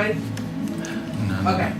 mind? No. Okay.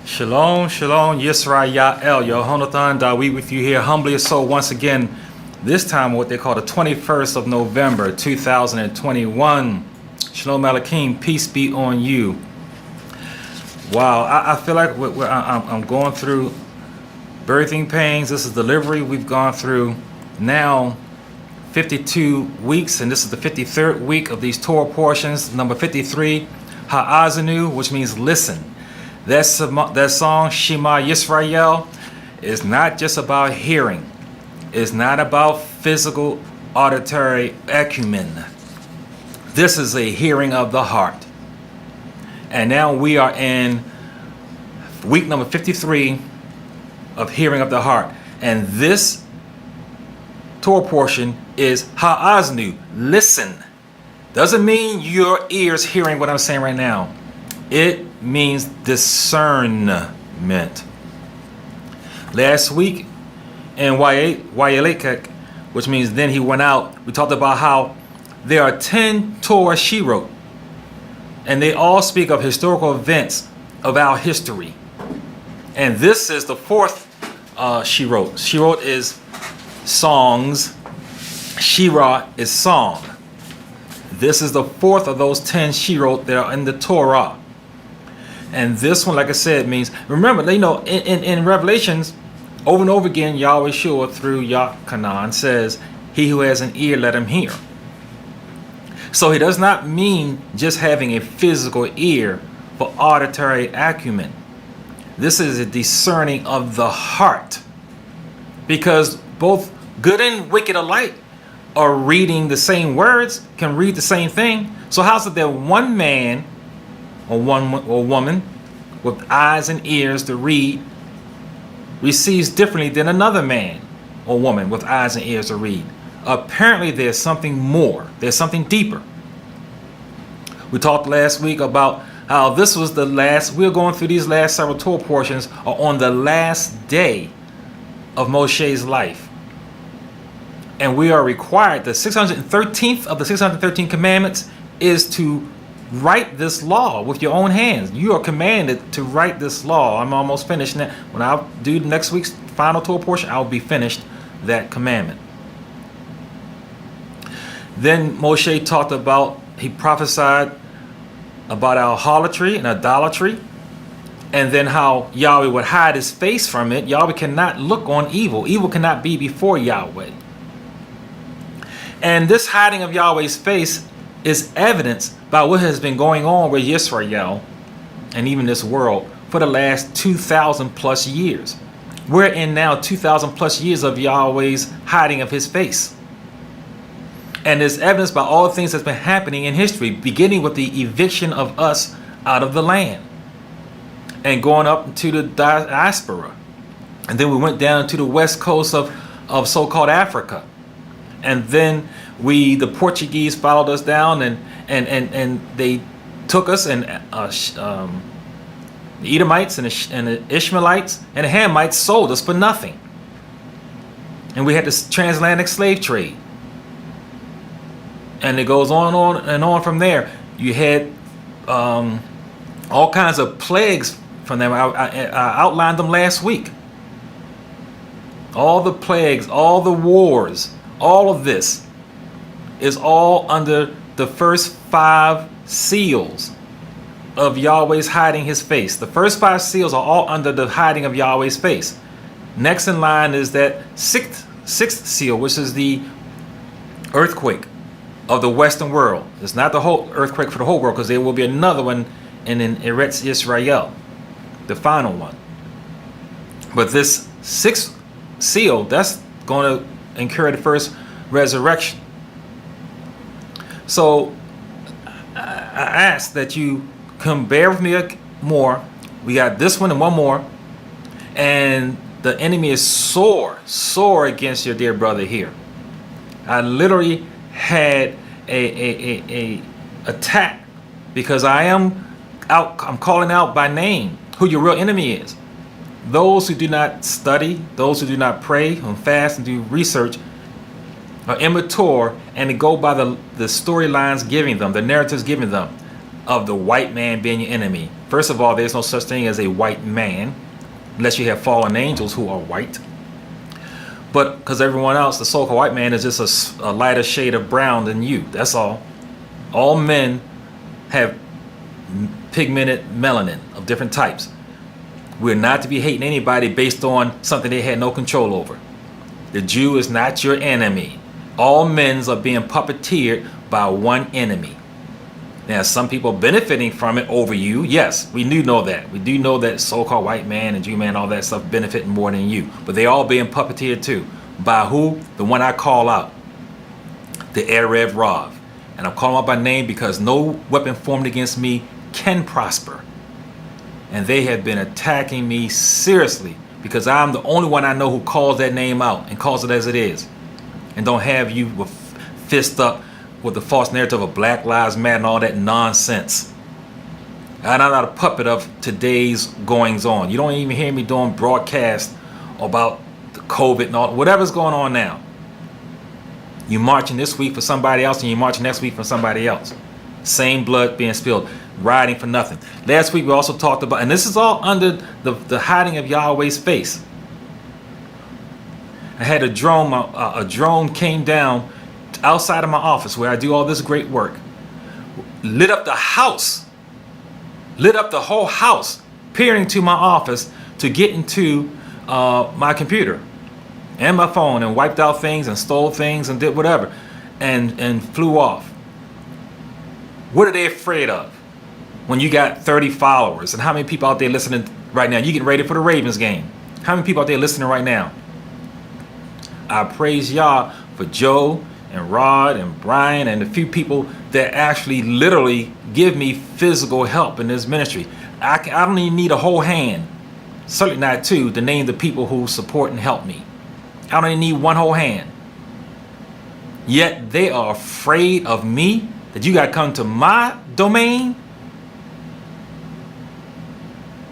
Shalom, shalom, Yisrael, Yehonathan, we with you here humbly as so once again, this time what they call the 21st of November, 2021. Shalom Malakim, peace be on you. Wow, I feel like I'm going through birthing pains. This is delivery. We've gone through now 52 weeks, and this is the 53rd week of these Torah portions. Number 53, azinu, which means listen. That song, Shema Yisrael, is not just about hearing. It's not about physical auditory acumen. This is a hearing of the heart. And now we are in week number 53 of hearing of the heart. And this Torah portion is ha'aznu, listen. Doesn't mean your ears hearing what I'm saying right now. It means discernment. Last week in Wayelekek, which means then he went out, we talked about how there are 10 Torah she wrote, and they all speak of historical events of our history. And this is the fourth she wrote. She wrote is songs. Shira is song. This is the fourth of those 10 she wrote that are in the Torah. And this one, like I said, means, remember, you know, in Revelations, over and over again, Yahweh Shua through Yahkanan says, he who has an ear, let him hear. So he does not mean just having a physical ear for auditory acumen. This is a discerning of the heart. Because both good and wicked alike are reading the same words, can read the same thing. So how's it that one man or woman with eyes and ears to read receives differently than another man or woman with eyes and ears to read? Apparently there's something more. There's something deeper. We talked last week about how this was the last, we're going through these last several Torah portions are on the last day of Moshe's life. And we are required, the 613th of the 613 commandments is to write this law with your own hands. You are commanded to write this law. I'm almost finished now. When I do next week's final Torah portion, I'll be finished that commandment. Then Moshe talked about, he prophesied about idolatry and idolatry, and then how Yahweh would hide his face from it. Yahweh cannot look on evil. Evil cannot be before Yahweh. And this hiding of Yahweh's face is evidenced by what has been going on with Yisrael and even this world for the last 2,000 plus years. We're in now 2,000 plus years of Yahweh's hiding of his face. And there's evidence by all the things that's been happening in history, beginning with the eviction of us out of the land and going up to the diaspora. And then we went down to the west coast of so-called Africa. And then the Portuguese followed us down and they took us, and the Edomites and the Ishmaelites and the Hamites sold us for nothing. And we had this transatlantic slave trade. And it goes on and on from there. You had all kinds of plagues from them. I outlined them last week. All the plagues, all the wars, all of this is all under the first 5 seals of Yahweh's hiding his face. The first 5 seals are all under the hiding of Yahweh's face. Next in line is that sixth seal, which is the earthquake of the Western world. It's not the whole earthquake for the whole world, because there will be another one in Eretz Israel, the final one. But this 6th seal, that's going to incur the first resurrection. So I ask that you come bear with me more. We got this one and one more. And the enemy is sore against your dear brother here. I literally had a attack because I'm calling out by name who your real enemy is. Those who do not study, those who do not pray and fast and do research are immature, and they go by the storylines giving them, the narratives giving them of the white man being your enemy. First of all, there's no such thing as a white man unless you have fallen angels who are white. But because everyone else, the so-called white man, is just a lighter shade of brown than you. That's all. All men have pigmented melanin of different types. We're not to be hating anybody based on something they had no control over. The Jew is not your enemy. All men are being puppeteered by one enemy. Now, some people benefiting from it over you. Yes, we do know that. We do know that so-called white man and Jew man, all that stuff benefiting more than you. But they all being puppeteered too. By who? The one I call out. The Erev Rav. And I'm calling out by name because no weapon formed against me can prosper. And they have been attacking me seriously because I'm the only one I know who calls that name out and calls it as it is. And don't have you with fist up with the false narrative of Black Lives Matter and all that nonsense. I'm not a puppet of today's goings on. You don't even hear me doing broadcasts about the COVID and all whatever's going on now. You marching this week for somebody else and you marching next week for somebody else. Same blood being spilled, rioting for nothing. Last week we also talked about, and this is all under the hiding of Yahweh's face. I had a drone came down outside of my office where I do all this great work, lit up the house, lit up the whole house, peering to my office to get into my computer and my phone, and wiped out things and stole things and did whatever and flew off. What are they afraid of when you got 30 followers? And how many people out there listening right now? You getting ready for the Ravens game. How many people out there listening right now? I praise Yah for Joe and Rod and Brian and a few people that actually literally give me physical help in this ministry. I don't even need a whole hand, certainly not two, to name the people who support and help me. I don't even need one whole hand. Yet they are afraid of me, that you got to come to my domain.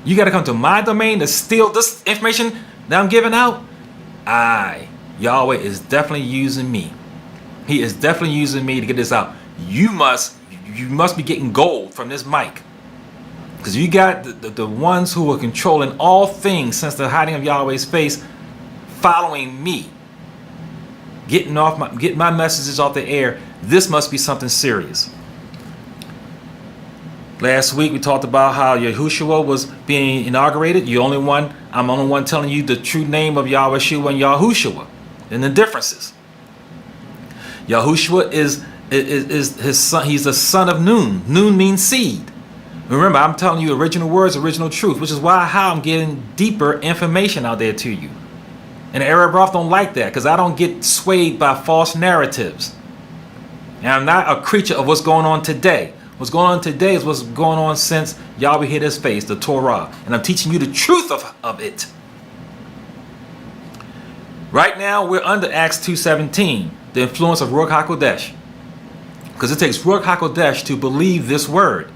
You got to come to my domain to steal this information that I'm giving out. Yahweh is definitely using me. He is definitely using me to get this out. You must be getting gold from this mic, because you got the ones who are controlling all things since the hiding of Yahweh's face, following me, getting my messages off the air. This must be something serious. Last week we talked about how Yahushua was being inaugurated. I'm the only one telling you the true name of Yahweh Shua and Yahushua and the differences. Yahushua is his son. He's the son of Nun. Nun means seed. Remember, I'm telling you original words, original truth, which is how I'm getting deeper information out there to you. And the Arab Roth don't like that, because I don't get swayed by false narratives. And I'm not a creature of what's going on today. What's going on today is what's going on since Yahweh hit his face, the Torah. And I'm teaching you the truth of it. Right now, we're under Acts 2:17, the influence of Ruach HaKodesh. Because it takes Ruach HaKodesh to believe this word.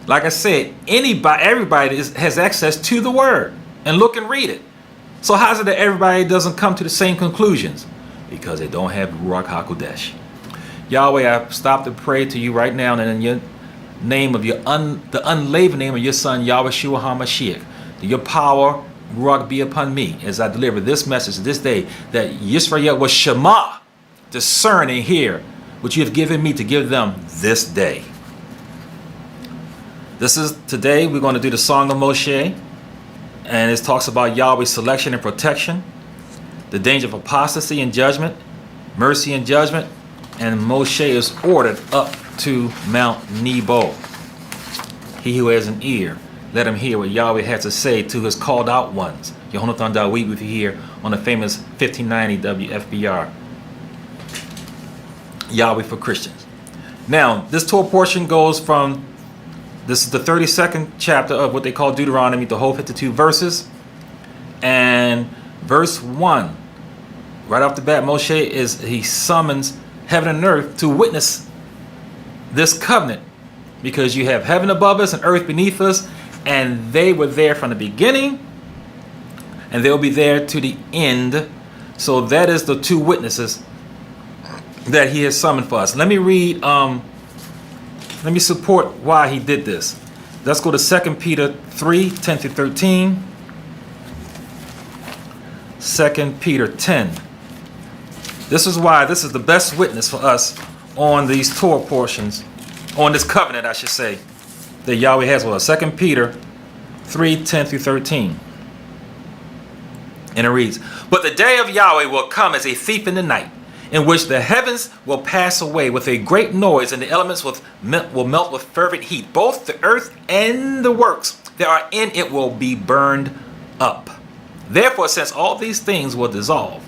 Like I said, everybody has access to the word. And look and read it. So how is it that everybody doesn't come to the same conclusions? Because they don't have Ruach HaKodesh. Yahweh, I stop to pray to you right now, and in your name of the unlabored name of your son, Yahweh Shua HaMashiach, that your power, Ruach, be upon me as I deliver this message this day, that Yisrael was Shema, discern and hear what you have given me to give them this day. Today we're going to do the Song of Moshe, and it talks about Yahweh's selection and protection, the danger of apostasy and judgment, mercy and judgment, and Moshe is ordered up to Mount Nebo. He who has an ear, let him hear what Yahweh has to say to his called out ones. Yehonathan Dawid with you here on the famous 1590 WFBR. Yahweh for Christians. Now, this Torah portion goes from, this is the 32nd chapter of what they call Deuteronomy, the whole 52 verses. And verse 1, right off the bat, he summons heaven and earth to witness this covenant, because you have heaven above us and earth beneath us, and they were there from the beginning, and they'll be there to the end. So that is the two witnesses that he has summoned for us. Let me read, let me support why he did this. Let's go to 2 Peter 3, 10 through 13. 2 Peter 10. This is why this is the best witness for us on these Torah portions, on this covenant, I should say, that Yahweh has with us. 2 Peter 3, 10 through 13. And it reads, "But the day of Yahweh will come as a thief in the night, in which the heavens will pass away with a great noise, and the elements will melt with fervent heat. Both the earth and the works that are in it will be burned up. Therefore, since all these things will dissolve,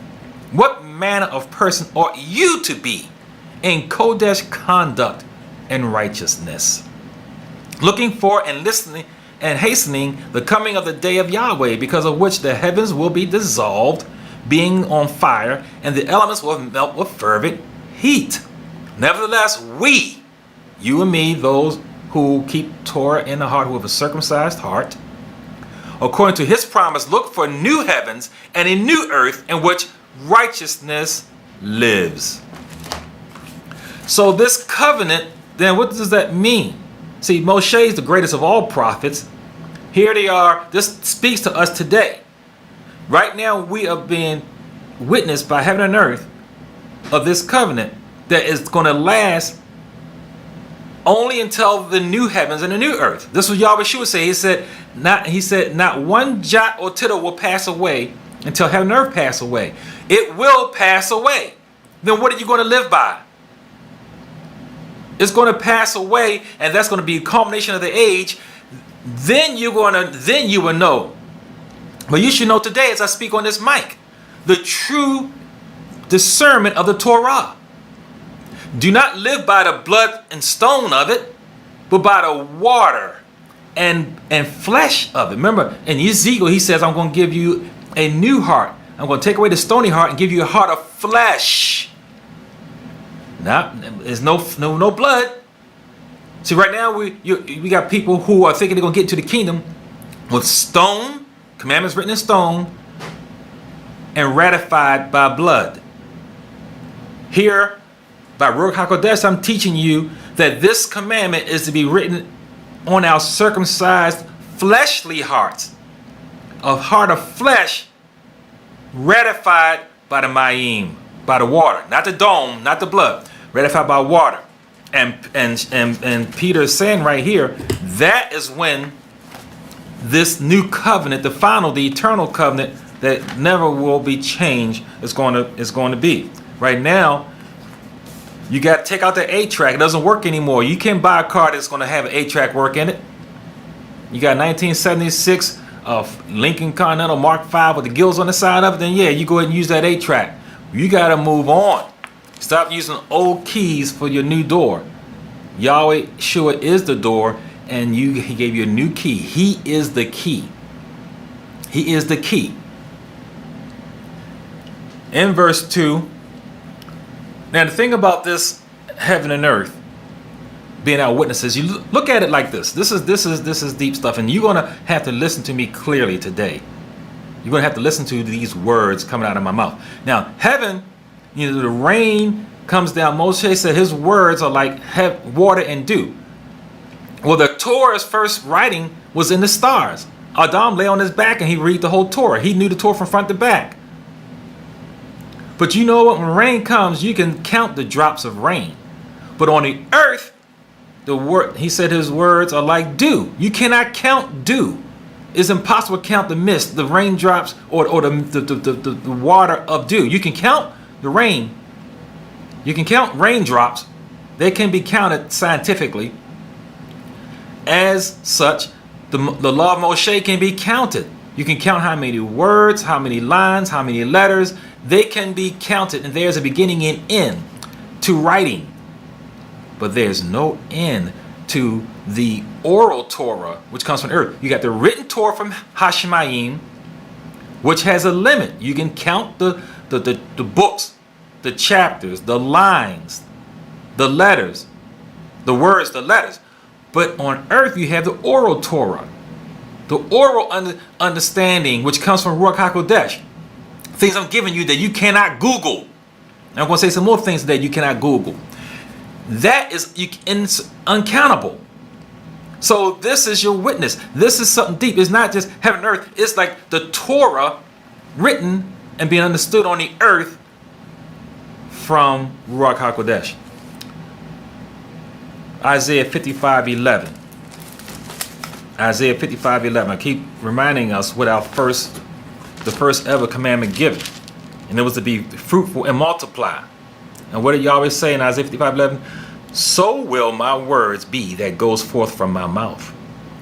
what manner of person ought you to be in Kodesh conduct and righteousness, looking for and listening and hastening the coming of the day of Yahweh, because of which the heavens will be dissolved, being on fire, and the elements will melt with fervent heat. Nevertheless, we, you and me, those who keep Torah in the heart, who have a circumcised heart, according to his promise, look for new heavens and a new earth in which righteousness lives." So this covenant, then what does that mean? See, Moshe is the greatest of all prophets. Here they are. This speaks to us today. Right now we are being witnessed by heaven and earth of this covenant that is going to last only until the new heavens and the new earth. This was Yahweh would say. He said, not one jot or tittle will pass away until heaven and earth pass away. It will pass away. Then what are you going to live by? It's going to pass away, and that's going to be a culmination of the age. Then you will know. But you should know today, as I speak on this mic, the true discernment of the Torah. Do not live by the blood and stone of it, but by the water and flesh of it. Remember, in Ezekiel, he says, I'm going to give you a new heart. I'm going to take away the stony heart and give you a heart of flesh. Now, there's no blood. See, right now we got people who are thinking they're going to get into the kingdom with stone, commandments written in stone, and ratified by blood. Here, by Ruach HaKodesh, I'm teaching you that this commandment is to be written on our circumcised fleshly hearts, a heart of flesh ratified by the Mayim, by the water, not the dome, not the blood, ratified by water. And Peter is saying right here, that is when this new covenant, the final, the eternal covenant that never will be changed, is going to be. Right now, you got to take out the 8-track. It doesn't work anymore. You can't buy a car that's going to have an 8-track work in it. You got 1976 Lincoln Continental Mark V with the gills on the side of it, then yeah, you go ahead and use that 8-track. You got to move on. Stop using old keys for your new door. Yahweh Shua is the door, and he gave you a new key. He is the key. He is the key. In verse 2, now the thing about this heaven and earth being our witnesses, you look at it like this. This is deep stuff, and you're gonna have to listen to me clearly today. You're gonna have to listen to these words coming out of my mouth. Now, heaven, the rain comes down. Moshe said his words are like water and dew. Well, the Torah's first writing was in the stars. Adam lay on his back and he read the whole Torah. He knew the Torah from front to back. But you know what? When rain comes, you can count the drops of rain. But on the earth, he said his words are like dew. You cannot count dew. It's impossible to count the mist, the raindrops, or the water of dew. You can count the rain. You can count raindrops. They can be counted scientifically. As such, the law of Moshe can be counted. You can count how many words, how many lines, how many letters. They can be counted, and there's a beginning and end to writing. But there's no end to the oral Torah, which comes from earth. You got the written Torah from Hashemayim, which has a limit. You can count the books, the chapters, the lines, the letters, the words, the letters. But on earth, you have the oral Torah, the oral understanding, which comes from Ruach HaKodesh. Things I'm giving you that you cannot Google. And I'm going to say some more things that you cannot Google. That is uncountable. So this is your witness. This is something deep. It's not just heaven and earth. It's like the Torah written and being understood on the earth from Ruach HaKodesh. Isaiah 55:11. Isaiah 55:11. I keep reminding us what the first ever commandment given. And it was to be fruitful and multiply. And what did Yahweh say in Isaiah 55:11? So will my words be that goes forth from my mouth.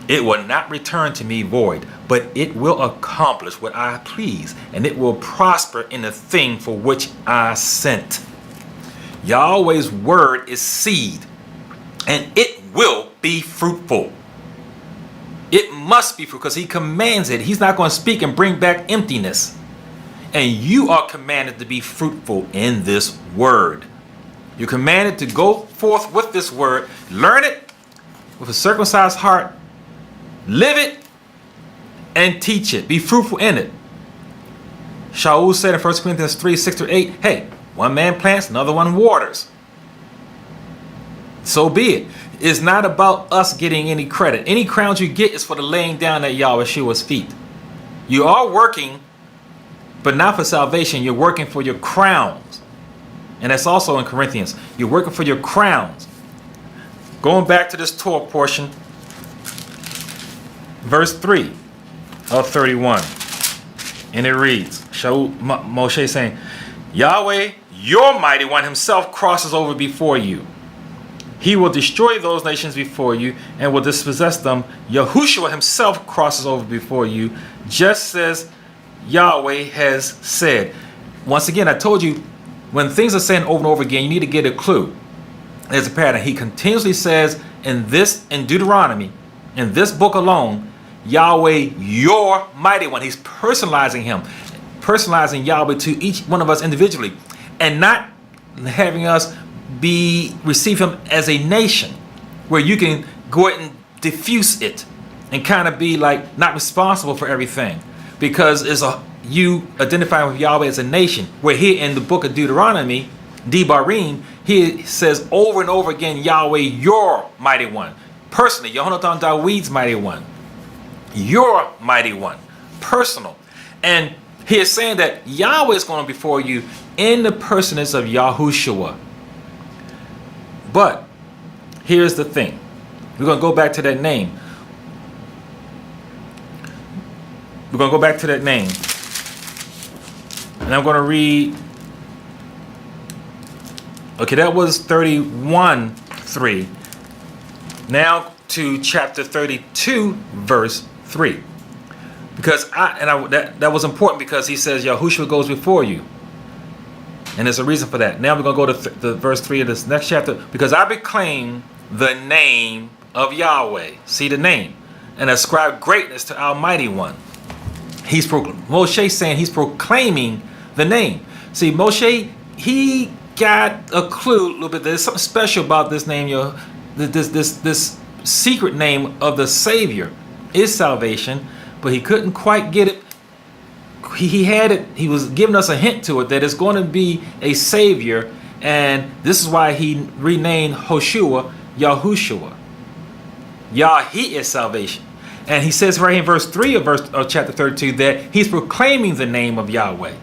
It will not return to me void, but it will accomplish what I please, and it will prosper in the thing for which I sent. Yahweh's word is seed, and it will be fruitful. It must be fruitful because he commands it. He's not going to speak and bring back emptiness. And you are commanded to be fruitful in this word. You're commanded to go forth with this word, learn it with a circumcised heart, live it, and teach it. Be fruitful in it. Shaul said in 1 Corinthians 3:6-8, hey, one man plants, another one waters. So be it. It's not about us getting any credit. Any crowns you get is for the laying down at Yahweh's feet. You are working, but not for salvation. You're working for your crowns. And that's also in Corinthians. You're working for your crowns. Going back to this Torah portion, verse 3 of 31. And it reads, Moshe saying, Yahweh, your mighty one himself crosses over before you. He will destroy those nations before you and will dispossess them. Yahushua himself crosses over before you, just as Yahweh has said. Once again, I told you, when things are said over and over again, you need to get a clue. There's a pattern. He continuously says in Deuteronomy, in this book alone, Yahweh, your mighty one. He's personalizing him, personalizing Yahweh to each one of us individually, and not having us receive him as a nation, where you can go ahead and diffuse it and kind of be like not responsible for everything, because you identifying with Yahweh as a nation. Where here in the book of Deuteronomy, Debarim, he says over and over again, Yahweh, your mighty one. Personally, Yehonatan David's mighty one. Your mighty one. Personal. And he is saying that Yahweh is going before you in the personage of Yahushua. But here's the thing. We're going to go back to that name. We're going to go back to that name. And I'm going to read. Okay, that was 31:3. Now to chapter 32, verse 3. Because that was important, because he says Yahushua goes before you. And there's a reason for that. Now we're going to go to the verse 3 of this next chapter. Because I proclaim the name of Yahweh. See the name. And ascribe greatness to our mighty one. Moshe saying he's proclaiming the name. See, Moshe, he got a clue a little bit. There's something special about this name. This secret name of the Savior is salvation. But he couldn't quite get it. He had it. He was giving us a hint to it that it's going to be a Savior. And this is why he renamed Hoshua Yahushua. Yah, he is salvation. And he says right here in verse 3 of chapter 32 that he's proclaiming the name of Yahweh.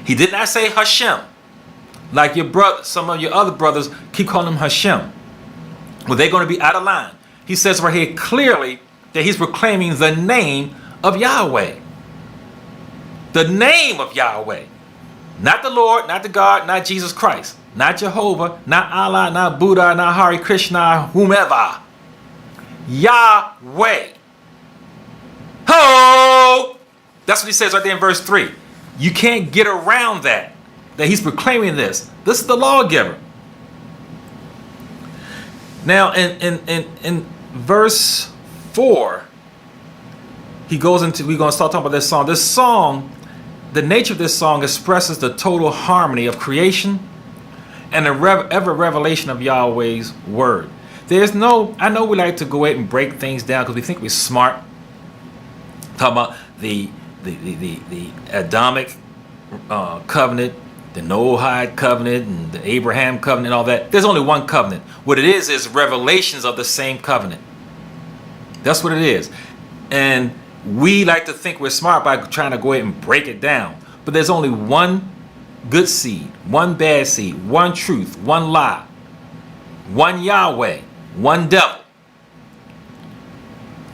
He did not say Hashem, like your brother, some of your other brothers keep calling him Hashem. Well, they're going to be out of line. He says right here clearly that he's proclaiming the name of Yahweh. The name of Yahweh. Not the Lord, not the God, not Jesus Christ, not Jehovah, not Allah, not Buddha, not Hare Krishna, whomever. Yahweh. Ho! That's what he says right there in verse 3. You can't get around that he's proclaiming this. This is the lawgiver. Now in verse 4, he goes into, we're going to start talking about this song. This song, the nature of this song expresses the total harmony of creation and the ever revelation of Yahweh's word. There's no, I know we like to go ahead and break things down because we think we're smart. Talking about the Adamic covenant, the Noahide covenant, and the Abraham covenant, and all that. There's only one covenant. What it is revelations of the same covenant. That's what it is. And we like to think we're smart by trying to go ahead and break it down. But there's only one good seed, one bad seed, one truth, one lie, one Yahweh, one devil,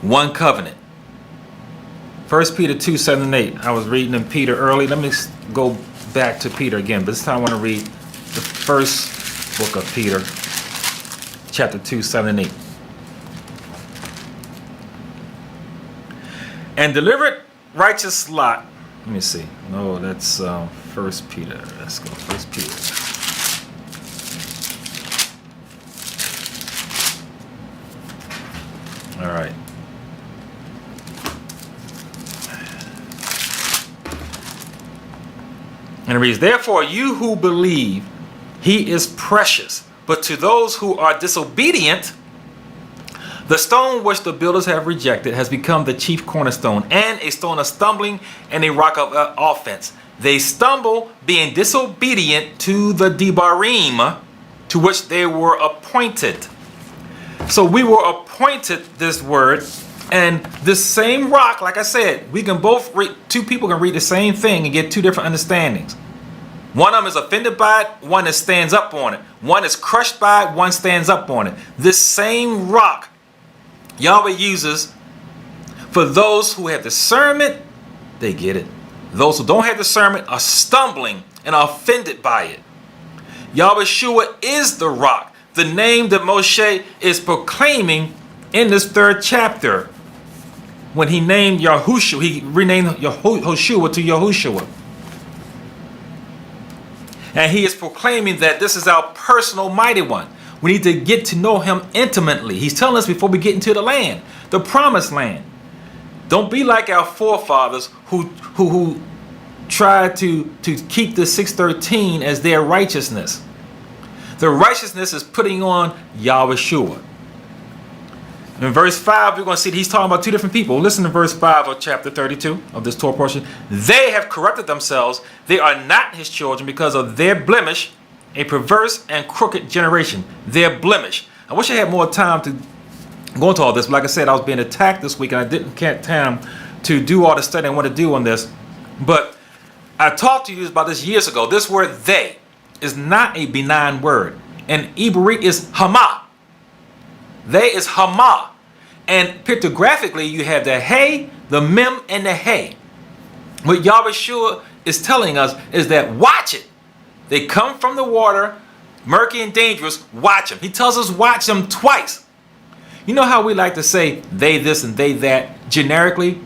one covenant. 1 Peter 2, 7 and 8. I was reading in Peter early. Let me go back to Peter again. But this time I want to read the first book of Peter, chapter 2, 7 and 8. And delivered righteous Lot. Let me see. No, that's 1 Peter. Let's go 1 Peter. All right. And it reads, therefore you who believe, he is precious. But to those who are disobedient, the stone which the builders have rejected has become the chief cornerstone, and a stone of stumbling and a rock of offense. They stumble, being disobedient to the Debarim, to which they were appointed. So we were appointed this word, and this same rock, like I said, we can both read, two people can read the same thing and get two different understandings. One of them is offended by it, one that stands up on it. One is crushed by it, one stands up on it. This same rock Yahweh uses for those who have discernment, they get it. Those who don't have discernment are stumbling and are offended by it. Yahweh Shua is the rock, the name that Moshe is proclaiming in this 3rd chapter. When he named Yahushua, he renamed Hoshua to Yahushua. And he is proclaiming that this is our personal mighty one. We need to get to know him intimately. He's telling us before we get into the land, the promised land. Don't be like our forefathers who tried to keep the 613 as their righteousness. The righteousness is putting on Yahweh Shua. In verse 5, we're going to see that he's talking about two different people. Listen to verse 5 of chapter 32 of this Torah portion. They have corrupted themselves. They are not his children because of their blemish, a perverse and crooked generation. Their blemish. I wish I had more time to go into all this, but like I said, I was being attacked this week and I didn't have time to do all the study I want to do on this. But I talked to you about this years ago. This word they is not a benign word. And Ibri is Hama. They is Hama. And pictographically, you have the Hey, the Mem, and the Hey. What Yahweh Shua is telling us is that watch it. They come from the water, murky and dangerous, watch them. He tells us watch them twice. You know how we like to say they this and they that generically?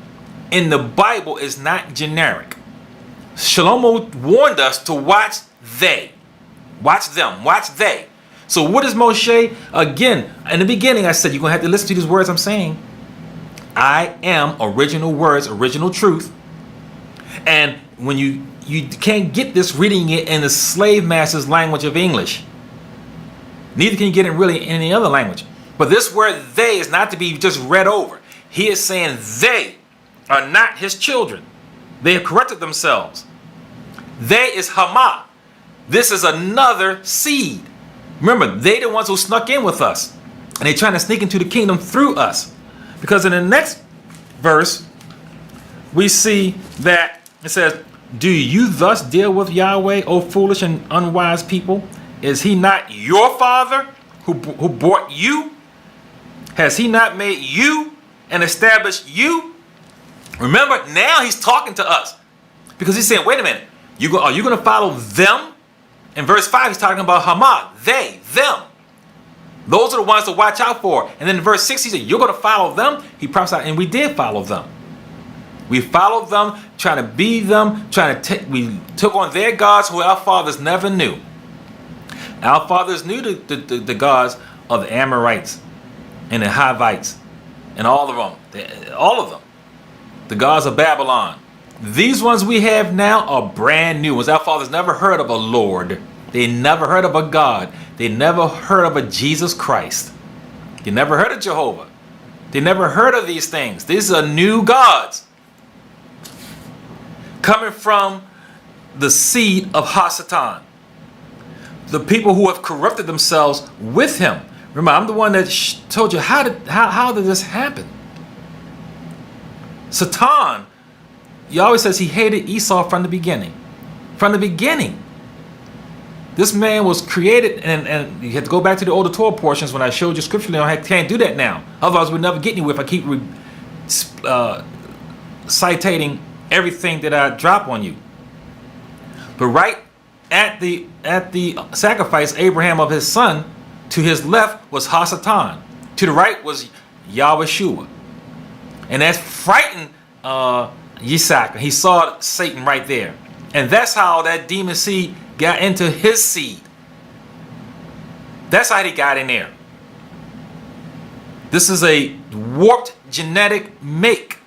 In the Bible, it's not generic. Shlomo warned us to watch they. Watch them, watch they. So what is Moshe? Again, in the beginning I said you're going to have to listen to these words I'm saying. I am original words, original truth. And when you can't get this reading it in the slave master's language of English. Neither can you get it really in any other language. But this word they is not to be just read over. He is saying they are not his children. They have corrupted themselves. They is Hama. This is another seed. Remember, they the ones who snuck in with us. And they're trying to sneak into the kingdom through us. Because in the next verse, we see that it says, do you thus deal with Yahweh, O foolish and unwise people? Is he not your father who brought you? Has he not made you and established you? Remember, now he's talking to us. Because he's saying, wait a minute, are you going to follow them? In verse 5, he's talking about Hama, they, them. Those are the ones to watch out for. And then in verse 6, he said, you're going to follow them? He prophesied, and we did follow them. We followed them, trying to be them, we took on their gods who our fathers never knew. Our fathers knew the gods of the Amorites and the Hivites and all of them. the gods of Babylon. These ones we have now are brand new ones. Our fathers never heard of a Lord. They never heard of a God. They never heard of a Jesus Christ. They never heard of Jehovah. They never heard of these things. These are new gods coming from the seed of Hasatan. The people who have corrupted themselves with him. Remember, I'm the one that told you how did this happen? Satan, Yahweh says he hated Esau from the beginning. From the beginning. This man was created, and you have to go back to the older Torah portions when I showed you scripturally. I can't do that now. Otherwise, we'll never get anywhere if I keep citating everything that I drop on you. But right at the sacrifice, Abraham of his son, to his left was Hasatan. To the right was Yahweh. And that frightened Yitzhak. He saw Satan right there. And that's how that demon seed got into his seed. That's how he got in there. This is a warped genetic make.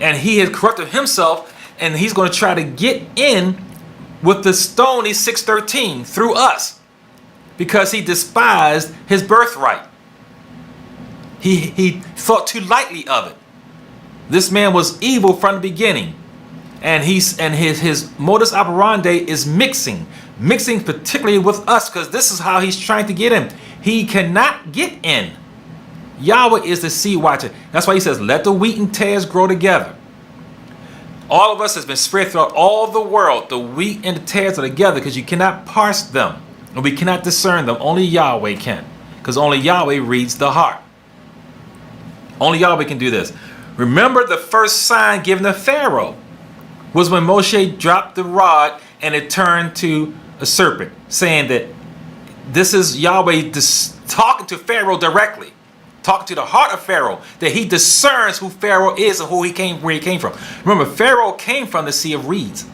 And he has corrupted himself, and he's going to try to get in with the stony 613 through us because he despised his birthright. He thought too lightly of it. This man was evil from the beginning. And his modus operandi is mixing particularly with us, because this is how he's trying to get in. He cannot get in. Yahweh is the seed watcher. That's why he says, let the wheat and tares grow together. All of us has been spread throughout all the world. The wheat and the tares are together because you cannot parse them. And we cannot discern them. Only Yahweh can. Because only Yahweh reads the heart. Only Yahweh can do this. Remember, the first sign given to Pharaoh was when Moshe dropped the rod and it turned to a serpent, saying that this is Yahweh talking to Pharaoh directly, talking to the heart of Pharaoh, that he discerns who Pharaoh is and where he came from. Remember, Pharaoh came from the Sea of Reeds.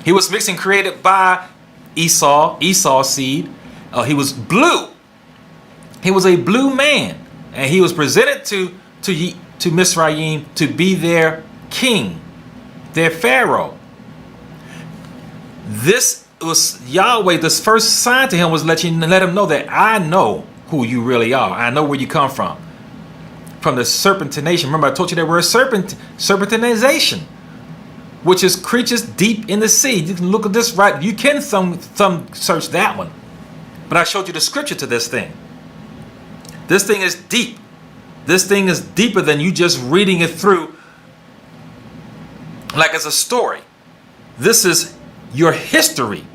He was mixed and created by Esau's seed. He was blue. He was a blue man, and he was presented to Mizraim to be their king, their Pharaoh. This was Yahweh. This first sign to him was let him know that I know who you really are. I know where you come from the serpentination. Remember, I told you that word serpentinization, which is creatures deep in the sea. You can look at this right. You can some search that one, but I showed you the scripture to this thing. This thing is deep. This thing is deeper than you just reading it through like it's a story. This is your history.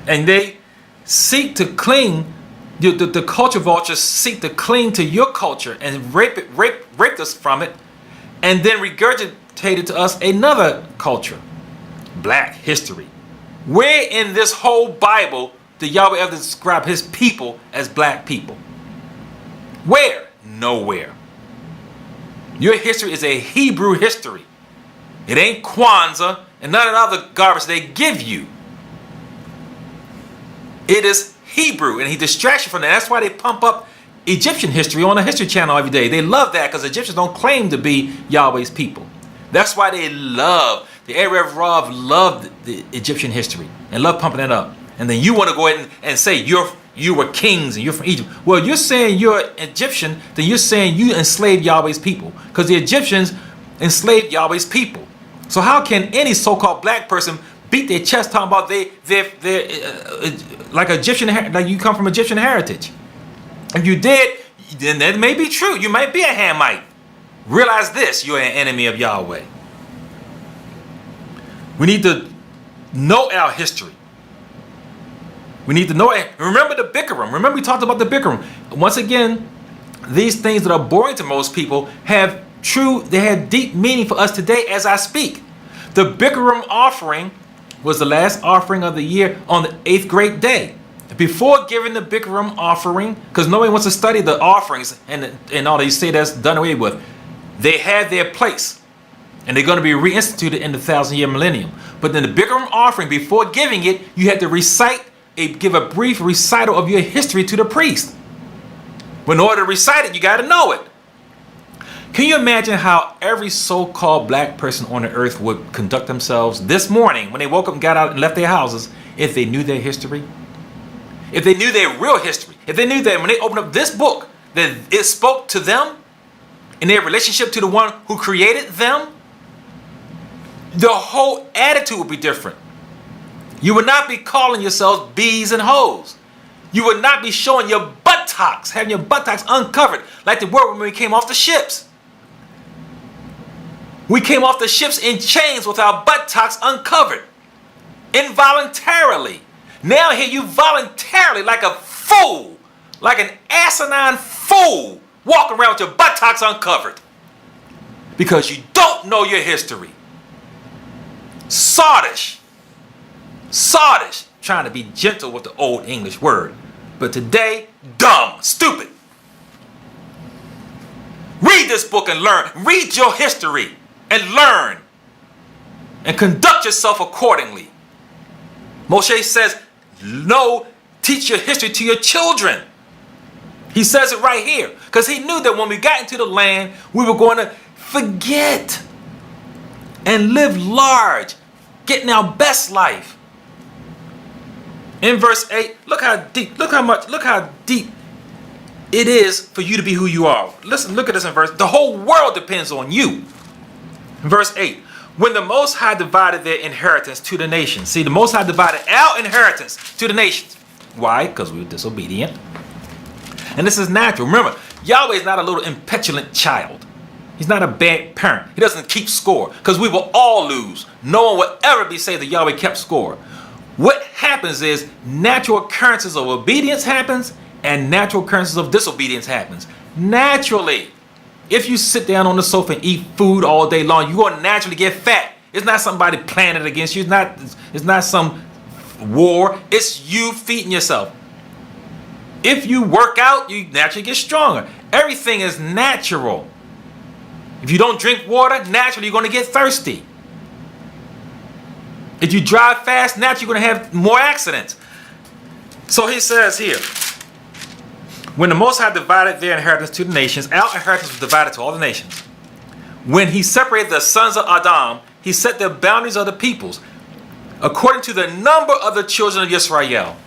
And they seek to cling, the culture vultures seek to cling to your culture and rape us from it, and then regurgitate it to us another culture, black history. Where in this whole Bible did Yahweh ever describe his people as black people? Where? Nowhere. Your history is a Hebrew history. It ain't Kwanzaa and none of the other garbage they give you. It is Hebrew, and he distracts you from that. That's why they pump up Egyptian history on the History Channel every day. They love that because Egyptians don't claim to be Yahweh's people. That's why they love, the Arab Rav loved the Egyptian history and love pumping it up. And then you want to go ahead and say you were kings and you're from Egypt. Well, you're saying you're Egyptian, then you're saying you enslaved Yahweh's people, because the Egyptians enslaved Yahweh's people. So how can any so-called black person beat their chest talking about they're like Egyptian, like you come from Egyptian heritage? If you did, then that may be true. You might be a Hamite. Realize this: you're an enemy of Yahweh. We need to know our history. We need to know it. Remember the Bikram. Remember we talked about the Bikram. Once again, these things that are boring to most people have deep meaning for us today as I speak. The Bikram offering was the last offering of the year on the 8th great day. Before giving the Bikram offering, because nobody wants to study the offerings and all they say that's done away with, they had their place. And they're going to be reinstituted in the 1,000-year millennium. But then the Bikram offering, before giving it, you had to give a brief recital of your history to the priest. But in order to recite it, you got to know it. Can you imagine how every so-called black person on the earth would conduct themselves this morning when they woke up and got out and left their houses if they knew their history? If they knew their real history, if they knew that when they opened up this book, that it spoke to them in their relationship to the one who created them, the whole attitude would be different. You would not be calling yourselves bees and hoes. You would not be showing your buttocks, having your buttocks uncovered like they were when we came off the ships. We came off the ships in chains with our buttocks uncovered, involuntarily. Now here you voluntarily, like a fool, like an asinine fool, walk around with your buttocks uncovered because you don't know your history. Sottish, trying to be gentle with the old English word, but today, dumb, stupid. Read this book and learn. Read your history and learn and conduct yourself accordingly. Moshe says, no, teach your history to your children. He says it right here because he knew that when we got into the land, we were going to forget and live large, getting our best life. In verse 8, look how deep it is for you to be who you are. Listen, look at this in verse. The whole world depends on you. In verse 8, when the Most High divided their inheritance to the nations. See, the Most High divided our inheritance to the nations. Why? Because we were disobedient. And this is natural. Remember, Yahweh is not a little impetulant child. He's not a bad parent. He doesn't keep score because we will all lose. No one will ever be saying that Yahweh kept score. What happens is natural occurrences of obedience happens and natural occurrences of disobedience happens. Naturally. If you sit down on the sofa and eat food all day long, you're going to naturally get fat. It's not somebody planning it against you. It's not some war. It's you feeding yourself. If you work out, you naturally get stronger. Everything is natural. If you don't drink water, naturally you're going to get thirsty. If you drive fast, naturally you're going to have more accidents. So he says here, when the Most High divided their inheritance to the nations, our inheritance was divided to all the nations. When he separated the sons of Adam, he set the boundaries of the peoples according to the number of the children of Israel.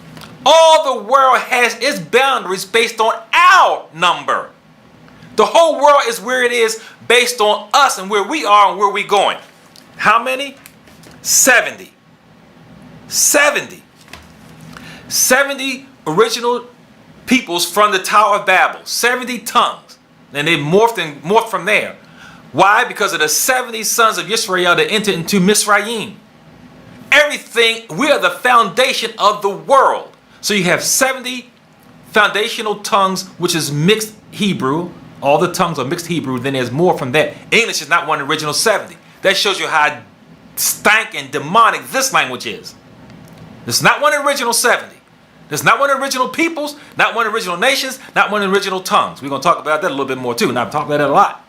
All the world has its boundaries based on our number. The whole world is where it is based on us and where we are and where we're going. How many? 70. 70 original peoples from the Tower of Babel. 70 tongues. And they morphed from there. Why? Because of the 70 sons of Israel that entered into Misraim. Everything, we are the foundation of the world. So you have 70 foundational tongues, which is mixed Hebrew. All the tongues are mixed Hebrew. Then there's more from that. English is not one original 70. That shows you how stank and demonic this language is. There's not one original 70. There's not one original peoples, not one original nations, not one original tongues. We're going to talk about that a little bit more too. Now, I've talked about that a lot.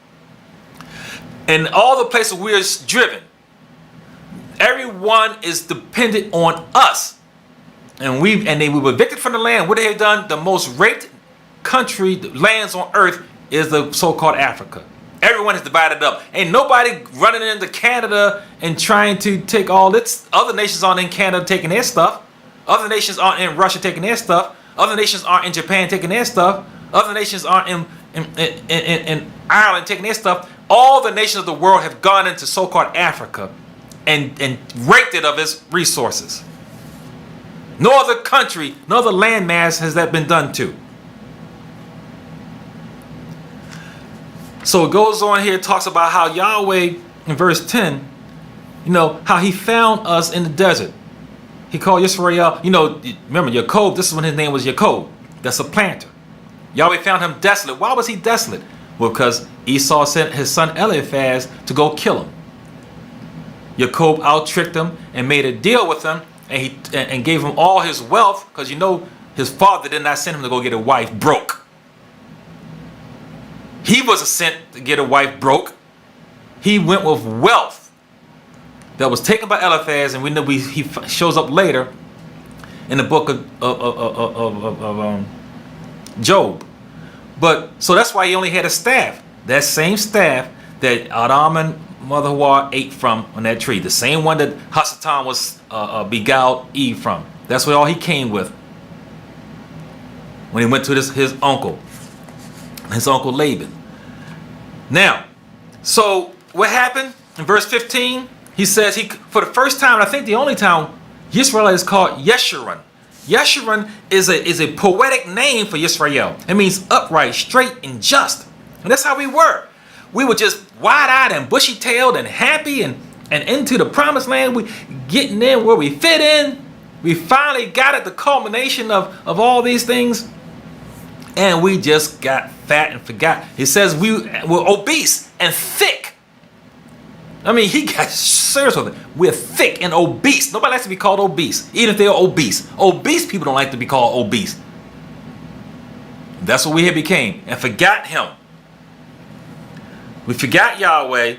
And all the places we're driven, everyone is dependent on us. And we were evicted from the land. What they have done, the most raped country, lands on earth is the so-called Africa. Everyone is divided up. Ain't nobody running into Canada and trying to take all its other nations aren't in Canada taking their stuff. Other nations aren't in Russia taking their stuff. Other nations aren't in Japan taking their stuff. Other nations aren't in Ireland taking their stuff. All the nations of the world have gone into so-called Africa and raped it of its resources. No other country, no other landmass has that been done to. So it goes on here, talks about how Yahweh, in verse 10, how he found us in the desert. He called Israel, remember Jacob, this is when his name was Jacob, the supplanter. Yahweh found him desolate. Why was he desolate? Well, because Esau sent his son Eliphaz to go kill him. Jacob out-tricked him and made a deal with him and gave him all his wealth because his father did not send him to go get a wife broke. He wasn't sent to get a wife broke. He went with wealth that was taken by Eliphaz, and we know he shows up later in the book of Job. But so that's why he only had a staff. that same staff that Adam and Mother Hawa ate from on that tree. The same one that Hasatan was beguiled Eve from. That's what all he came with when he went to his uncle Laban. Now, so what happened in verse 15? He says for the first time, I think the only time, Yisrael is called Yeshurun. Yeshurun is a poetic name for Yisrael. It means upright, straight, and just. And that's how we were. We were just wide-eyed and bushy-tailed and happy and into the promised land. We getting in where we fit in. We finally got at the culmination of all these things. And we just got fat and forgot. He says we were obese and thick. I mean, he got serious with it. We're thick and obese. Nobody likes to be called obese, even if they're obese. Obese people don't like to be called obese. That's what we had became and forgot him. We forgot Yahweh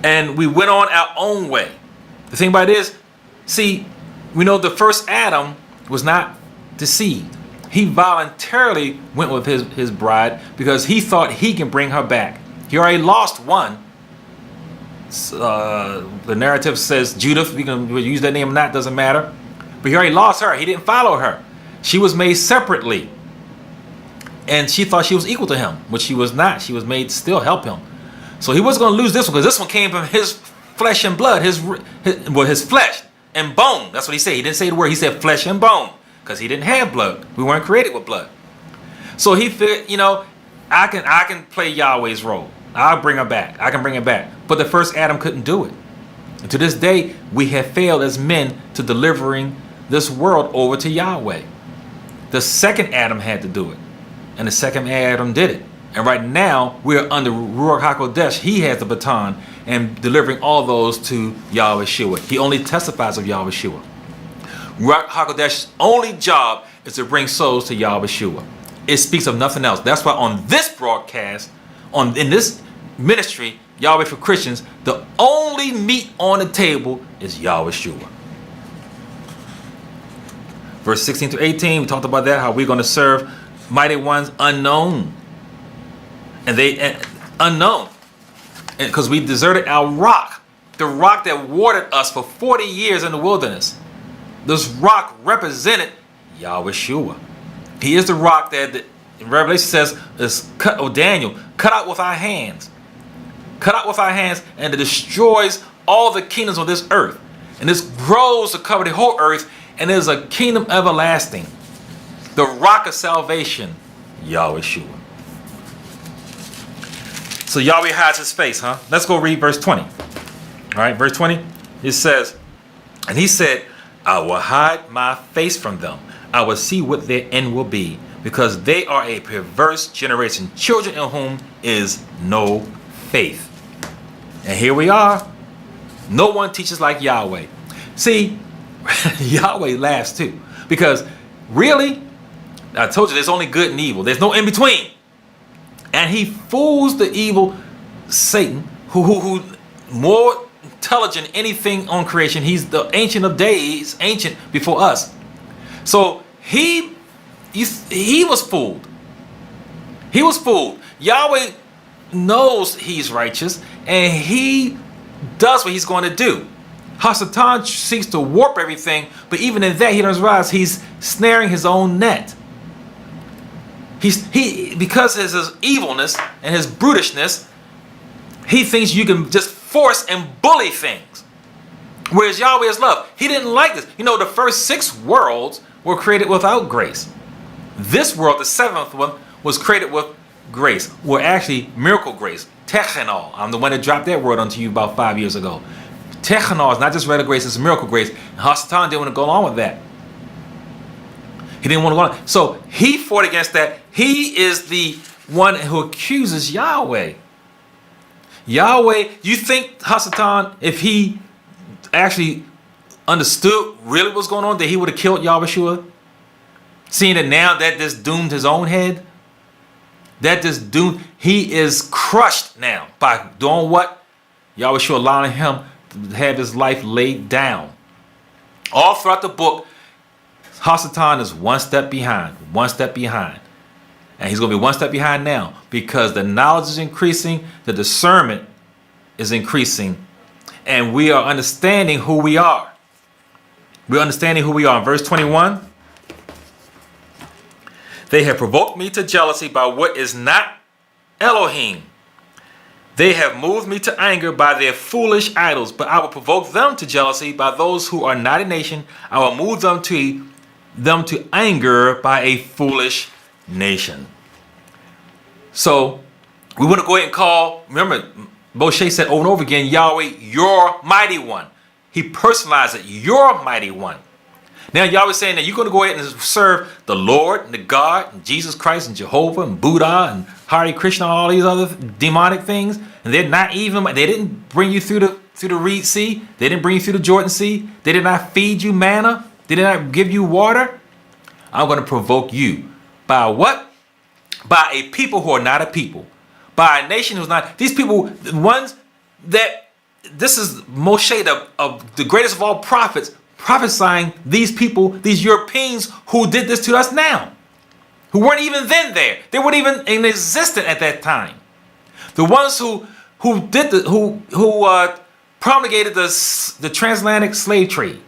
and we went on our own way. The thing about it is, see, we know the first Adam was not deceived. He voluntarily went with his bride because he thought he can bring her back. He already lost one. The narrative says Judith. We can use that name or not, doesn't matter. But he already lost her. He didn't follow her. She was made separately. And she thought she was equal to him, which she was not. She was made to still help him. So he wasn't going to lose this one because this one came from his flesh and blood, his flesh and bone. That's what he said. He didn't say the word. He said flesh and bone because he didn't have blood. We weren't created with blood. So he figured, I can play Yahweh's role. I'll bring her back. I can bring her back. But the first Adam couldn't do it. And to this day, we have failed as men to delivering this world over to Yahweh. The second Adam had to do it. And the second Adam did it. And right now, we're under Ruach HaKodesh. He has the baton and delivering all those to Yahweh Shua. He only testifies of Yahweh Shua. Ruach HaKodesh's only job is to bring souls to Yahweh Shua. It speaks of nothing else. That's why on this broadcast, in this ministry, Yahweh for Christians, the only meat on the table is Yahweh Shua. Verse 16 to 18, we talked about that, how we're going to serve mighty ones unknown. Unknown. Because we deserted our rock. The rock that watered us for 40 years in the wilderness. This rock represented Yahweh Shua. He is the rock that Revelation says is Daniel, cut out with our hands. Cut out with our hands, and it destroys all the kingdoms of this earth. And this grows to cover the whole earth, and it is a kingdom everlasting. The rock of salvation, Yahweh Shua. So Yahweh hides his face, huh? Let's go read verse 20. All right, verse 20. It says, and he said, I will hide my face from them. I will see what their end will be, because they are a perverse generation, children in whom is no faith. And here we are. No one teaches like Yahweh. See, Yahweh laughs too, because really, I told you there's only good and evil. There's no in between. And he fools the evil Satan, who more intelligent than anything on creation. He's the ancient of days, ancient before us. So he was fooled. He was fooled. Yahweh knows he's righteous, and he does what he's going to do. Hasatan seeks to warp everything, but even in that, he doesn't realize he's snaring his own net. Because of his evilness and his brutishness, he thinks you can just force and bully things. Whereas Yahweh is love. He didn't like this. The first 6 worlds were created without grace. This world, the 7th one, was created with grace. Well, actually, miracle grace. Techanol. I'm the one that dropped that word onto you about 5 years ago. Techanol is not just regular grace, it's miracle grace. And Hasatan didn't want to go along with that. He didn't want to go along. So he fought against that. He is the one who accuses Yahweh. Yahweh, you think Hasatan, if he actually understood really what's going on, that he would have killed Yahweh Shua? Seeing that now that this doomed his own head? That this doomed, he is crushed now by doing what? Yahweh Shua allowing him to have his life laid down. All throughout the book, Hasatan is one step behind, one step behind. And he's going to be one step behind now because the knowledge is increasing, the discernment is increasing, and we are understanding who we are. We're understanding who we are. In verse 21, they have provoked me to jealousy by what is not Elohim. They have moved me to anger by their foolish idols, but I will provoke them to jealousy by those who are not a nation. I will move them to anger by a foolish nation. So we want to go ahead and call, remember, Moshe said over and over again, Yahweh, your mighty one. He personalized it, your mighty one. Now Yahweh saying that you're going to go ahead and serve the Lord and the God and Jesus Christ and Jehovah and Buddha and Hare Krishna, all these other demonic things, and they're not even, they didn't bring you through the Reed Sea, they didn't bring you through the Jordan Sea, they did not feed you manna, they did not give you water. I'm going to provoke you by what? By a people who are not a people, by a nation who's not. These people, the ones that, this is Moshe, the greatest of all prophets, prophesying these people, these Europeans who did this to us now, who weren't even then there. They weren't even in existence at that time. The ones who promulgated the transatlantic slave trade.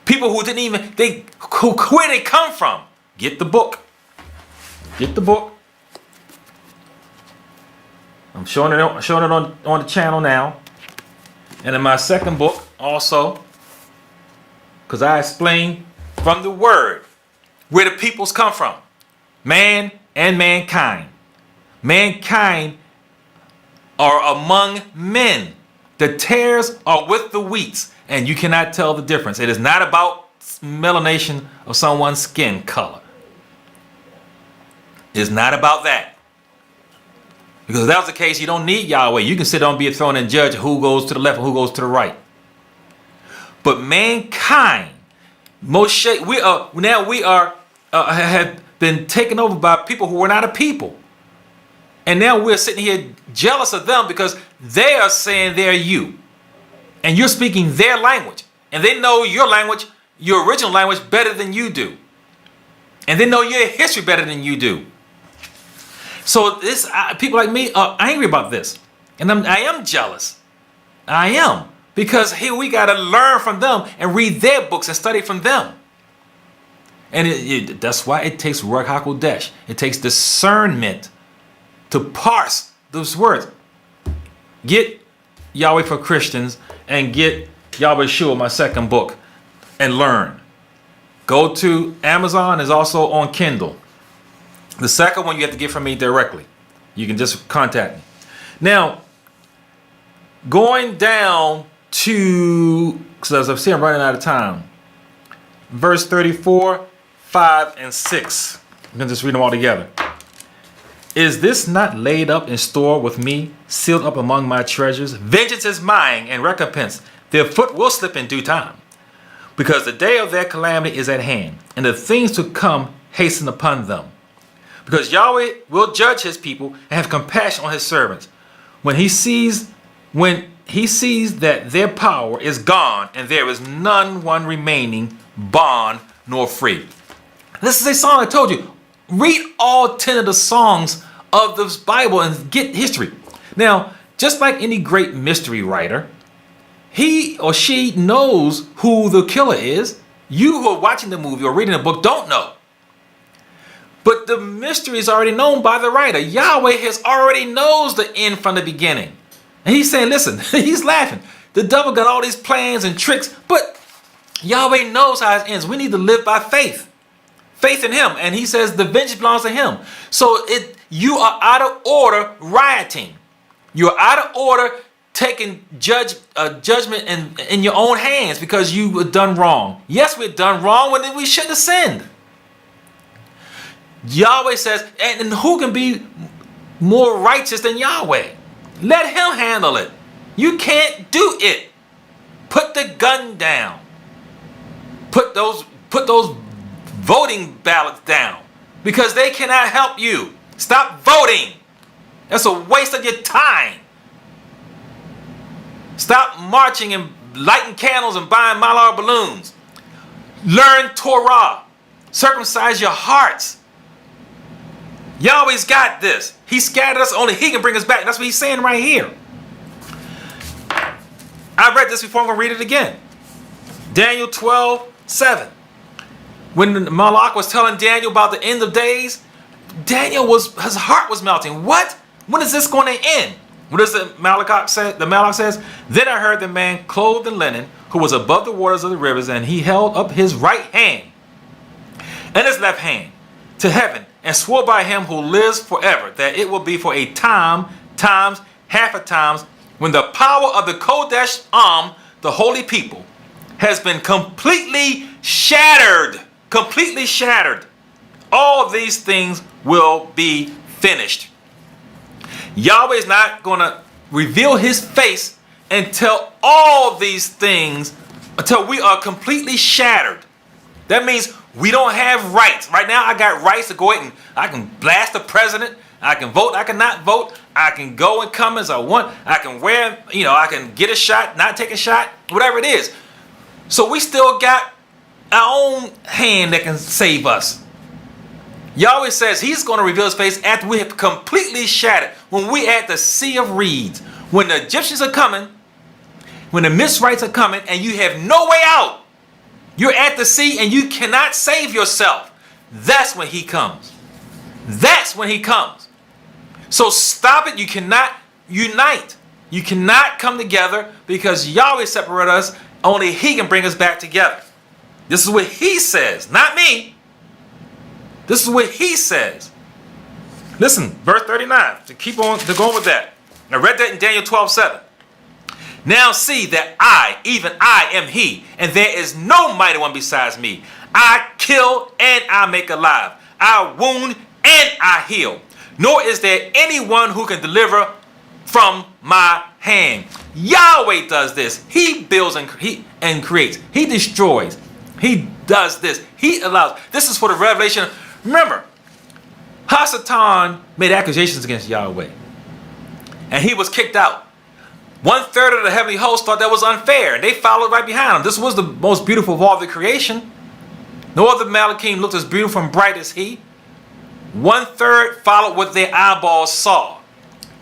People who didn't even, where they come from. Get the book. Get the book. I'm showing it on the channel now. And in my second book also, because I explain from the word where the peoples come from. Man and mankind. Mankind are among men. The tares are with the wheats, and you cannot tell the difference. It is not about melanation of someone's skin color. It's not about that. Because if that was the case, you don't need Yahweh. You can sit down and be a throne and judge who goes to the left and who goes to the right. But mankind, Moshe, we have been taken over by people who were not a people. And now we're sitting here jealous of them because they are saying they're you. And you're speaking their language. And they know your language, your original language, better than you do. And they know your history better than you do. So people like me are angry about this. And I am jealous. I am. Because here we got to learn from them and read their books and study from them. And that's why it takes Ruach HaKodesh. It takes discernment to parse those words. Get Yahweh for Christians and get Yahweh Shua, my second book, and learn. Go to Amazon, is also on Kindle. The second one you have to get from me directly. You can just contact me. Now, going down to, because as I see I'm running out of time, verse 34, 5, and 6. I'm going to just read them all together. Is this not laid up in store with me, sealed up among my treasures? Vengeance is mine and recompense. Their foot will slip in due time. Because the day of their calamity is at hand, and the things to come hasten upon them. Because Yahweh will judge his people and have compassion on his servants. When he sees that their power is gone and there is one remaining, bond nor free. This is a song I told you. Read all 10 of the songs of this Bible and get history. Now, just like any great mystery writer, he or she knows who the killer is. You who are watching the movie or reading the book don't know. But the mystery is already known by the writer. Yahweh already knows the end from the beginning. And he's saying, listen, he's laughing. The devil got all these plans and tricks, but Yahweh knows how it ends. We need to live by faith. Faith in him. And he says the vengeance belongs to him. So you are out of order rioting. You're out of order taking judgment in your own hands because you were done wrong. Yes, we're done wrong when we shouldn't have sinned. Yahweh says, and who can be more righteous than Yahweh? Let him handle it. You can't do it. Put the gun down. Put those voting ballots down because they cannot help you. Stop voting. That's a waste of your time. Stop marching and lighting candles and buying mylar balloons. Learn Torah. Circumcise your hearts. Yahweh's got this. He scattered us, only he can bring us back. That's what he's saying right here. I read this before, I'm going to read it again. Daniel 12:7. When Malak was telling Daniel about the end of days, his heart was melting. What? When is this going to end? What does the Malak say? The Malak says, then I heard the man clothed in linen, who was above the waters of the rivers, and he held up his right hand and his left hand to heaven, and swore by him who lives forever, that it will be for a time, times, half a times, when the power of the Kodesh the holy people, has been completely shattered. Completely shattered. All these things will be finished. Yahweh is not going to reveal his face until all these things, until we are completely shattered. That means we don't have rights. Right now, I got rights to go ahead and I can blast the president. I can vote. I can not vote. I can go and come as I want. I can wear, I can get a shot, not take a shot, whatever it is. So we still got our own hand that can save us. Yahweh says he's going to reveal his face after we have completely shattered. When we at the sea of reeds, when the Egyptians are coming, when the Mizrahites are coming, and you have no way out. You're at the sea and you cannot save yourself. That's when he comes. That's when he comes. So stop it. You cannot unite. You cannot come together because Yahweh separated us. Only he can bring us back together. This is what he says, not me. This is what he says. Listen, verse 39, to go on with that. I read that in Daniel 12:7. Now see that I, even I, am he, and there is no mighty one besides me. I kill and I make alive. I wound and I heal. Nor is there anyone who can deliver from my hand. Yahweh does this. He builds and creates. He destroys. He does this. He allows. This is for the revelation. Remember, Hasatan made accusations against Yahweh, and he was kicked out. 1/3 of the heavenly host thought that was unfair, and they followed right behind him. This was the most beautiful of all the creation. No other Malachim looked as beautiful and bright as he. 1/3 followed what their eyeballs saw.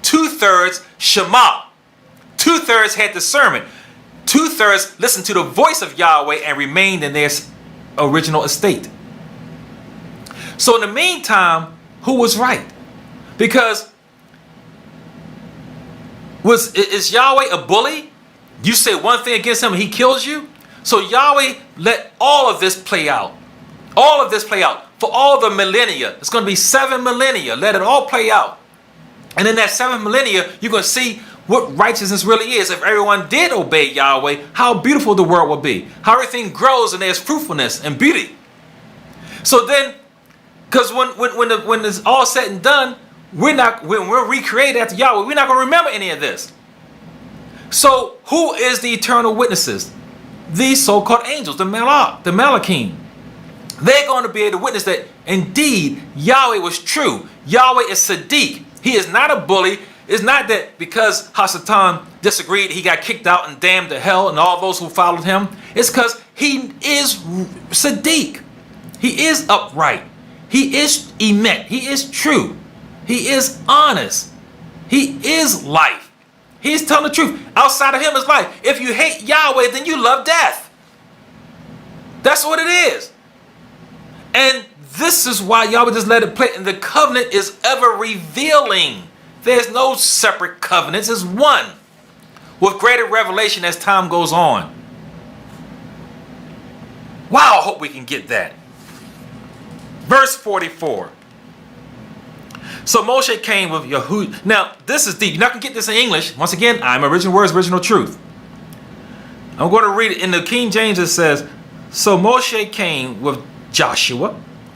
2/3 Shema. 2/3 had discernment. 2/3 listened to the voice of Yahweh and remained in their original estate. So in the meantime, who was right? Because is Yahweh a bully? You say one thing against him and he kills you? So Yahweh let all of this play out. All of this play out. For all the millennia. It's going to be 7 millennia. Let it all play out. And in that 7 millennia, you're going to see what righteousness really is. If everyone did obey Yahweh, how beautiful the world will be. How everything grows and there's fruitfulness and beauty. So then, because when it's all said and done, when we're recreated after Yahweh, we're not going to remember any of this. So who is the eternal witnesses? These so-called angels, the Malachim. They're going to be able to witness that indeed Yahweh was true. Yahweh is Sadiq. He is not a bully. It's not that because Hasatan disagreed, he got kicked out and damned to hell and all those who followed him. It's because he is Sadiq. He is upright. He is emet. He is true. He is honest. He is life. He is telling the truth. Outside of him is life. If you hate Yahweh, then you love death. That's what it is. And this is why Yahweh just let it play. And the covenant is ever revealing. There's no separate covenants. It's one. With greater revelation as time goes on. Wow, I hope we can get that. Verse 44. So Moshe came with Yahud. Now, this is deep. You're not going to get this in English. Once again, I'm original words, original truth. I'm going to read it. In the King James, it says, so Moshe came with Joshua,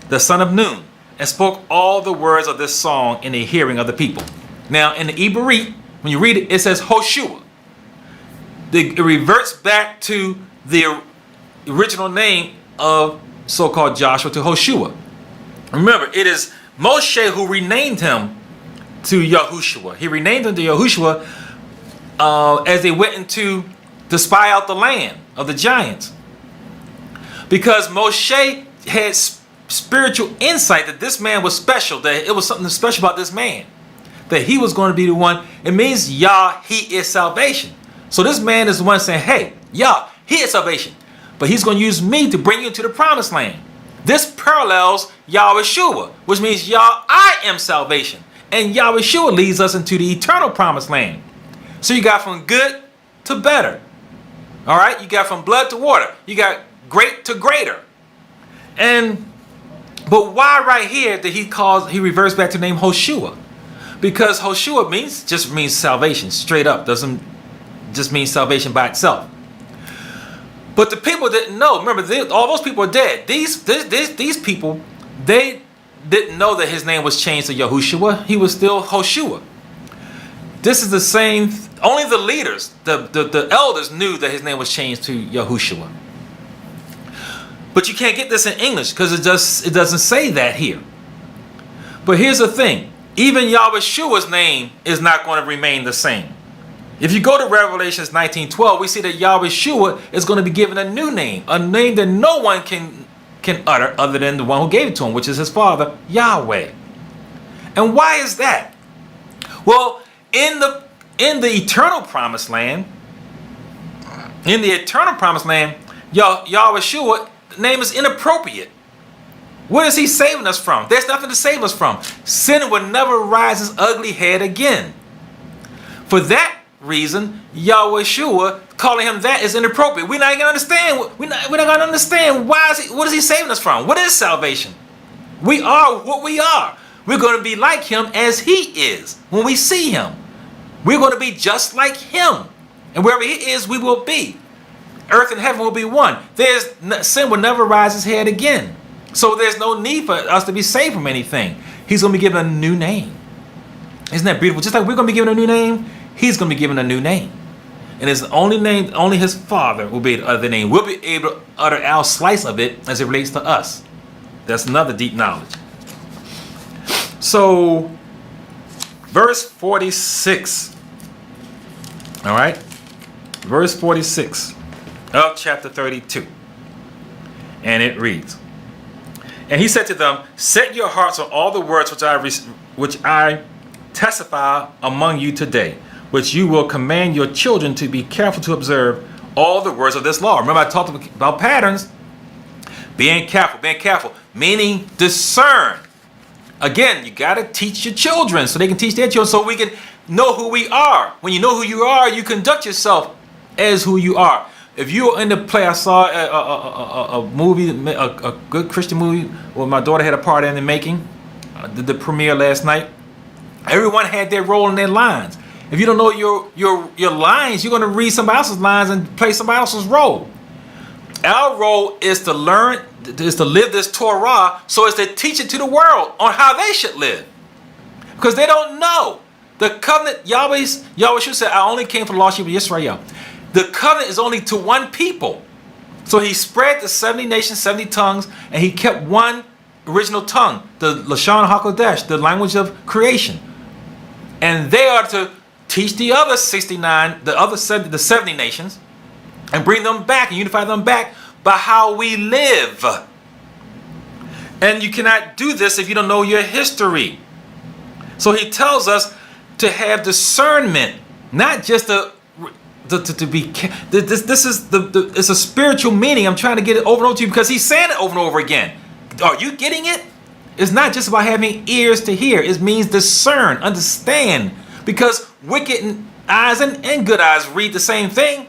the son of Nun, and spoke all the words of this song in the hearing of the people. Now, in the Ibarit, when you read it, it says Hoshua. It reverts back to the original name of so-called Joshua to Hoshua. Remember, it is Moshe who renamed him to Yahushua. He renamed him to Yahushua as they went to spy out the land of the giants. Because Moshe had spiritual insight that this man was special, that it was something special about this man, that he was going to be the one. It means Yah, he is salvation. So this man is the one saying, hey, Yah, he is salvation, but he's going to use me to bring you into the promised land. This parallels Yahweh, which means Yah, I am salvation. And Yahweh leads us into the eternal promised land. So you got from good to better. All right, you got from blood to water. You got great to greater. But why right here did he reverts back to the name Hoshua? Because Hoshua just means salvation, straight up. Doesn't just mean salvation by itself. But the people didn't know. Remember, all those people are dead. These people, they didn't know that his name was changed to Yahushua. He was still Hoshua. This is the same. Only the leaders, the elders, knew that his name was changed to Yahushua. But you can't get this in English because it doesn't say that here. But here's the thing. Even Yahweh's name is not going to remain the same. If you go to Revelations 19:12, we see that Yahweh is going to be given a new name, a name that no one can utter other than the one who gave it to him, which is his father, Yahweh. And why is that? Well, in the eternal promised land, Yahweh name is inappropriate. What is he saving us from? There's nothing to save us from. Sin will never rise its ugly head again. For that reason, Yahweh calling him that is inappropriate. We're not going to understand. We're not going to understand what is he saving us from? What is salvation? We are what we are. We're going to be like him as he is when we see him. We're going to be just like him. And wherever he is, we will be. Earth and heaven will be one. Sin will never rise its head again. So there's no need for us to be saved from anything. He's going to be given a new name. Isn't that beautiful? Just like we're going to be given a new name, he's going to be given a new name. And his only name, only his Father will be able to utter the name. We'll be able to utter our slice of it as it relates to us. That's another deep knowledge. So, verse 46. All right? Verse 46 of chapter 32. And it reads, and he said to them, set your hearts on all the words which I testify among you today, which you will command your children to be careful to observe all the words of this law. Remember, I talked about patterns. Being careful, meaning discern. Again, you got to teach your children so they can teach their children so we can know who we are. When you know who you are, you conduct yourself as who you are. If you're in the play, I saw a movie, a good Christian movie, where my daughter had a part in the making, the premiere last night. Everyone had their role and their lines. If you don't know your lines, you're going to read somebody else's lines and play somebody else's role. Our role is to learn, is to live this Torah, so as to teach it to the world on how they should live. Because they don't know. The covenant, Yahweh said, I only came for the lost sheep of Israel. The covenant is only to one people. So he spread the 70 nations, 70 tongues, and he kept one original tongue, the Lashon HaKodesh, the language of creation. And they are to teach the other 69, the 70 nations, and bring them back and unify them back by how we live. And you cannot do this if you don't know your history. So he tells us to have discernment, not just to be. It's a spiritual meaning. I'm trying to get it over and over to you because he's saying it over and over again. Are you getting it? It's not just about having ears to hear. It means discern, understand. Because wicked eyes and good eyes read the same thing.